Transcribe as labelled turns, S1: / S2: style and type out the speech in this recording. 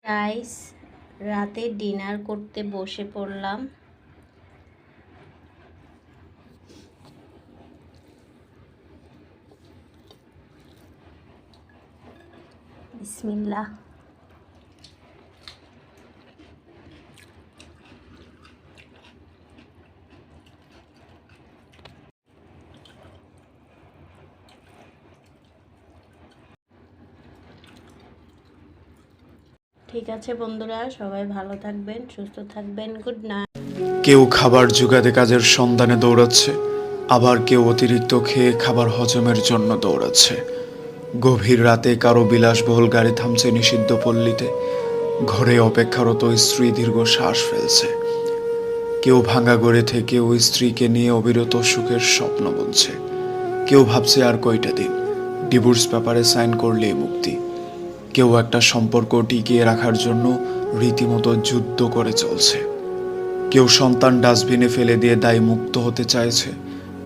S1: Guys, রাতে dinner করতে বসে পড়লাম। বিসমিল্লাহ। ঠিক আছে বন্ধুরা, সবাই ভালো থাকবেন, সুস্থ থাকবেন। Good night.
S2: কেউ খাবার জোগাতে কাজের সন্ধানে দৌড়াচ্ছে, আবার কেউ অতিরিক্ত খেয়ে খাবার হজমের জন্য দৌড়াচ্ছে। গভীর রাতে কারো বিলাসবহুল গাড়ি থামছে নিষিদ্ধ পল্লীতে, ঘরে অপেক্ষারত স্ত্রী দীর্ঘ শ্বাস ফেলছে। কেউ ভাঙা গড়ে থেকে ওই স্ত্রীকে নিয়ে অবিরত সুখের স্বপ্ন বুনছে। কেউ ভাবছে আর কয়টা দিন, ডিভোর্স পেপারে সাইন করলেই মুক্তি। কেউ একটা সম্পর্ক টিকিয়ে রাখার জন্য রীতিমতো যুদ্ধ করে চলছে। কেউ সন্তান ডাস্টবিনে ফেলে দিয়ে দায় মুক্ত হতে চাইছে।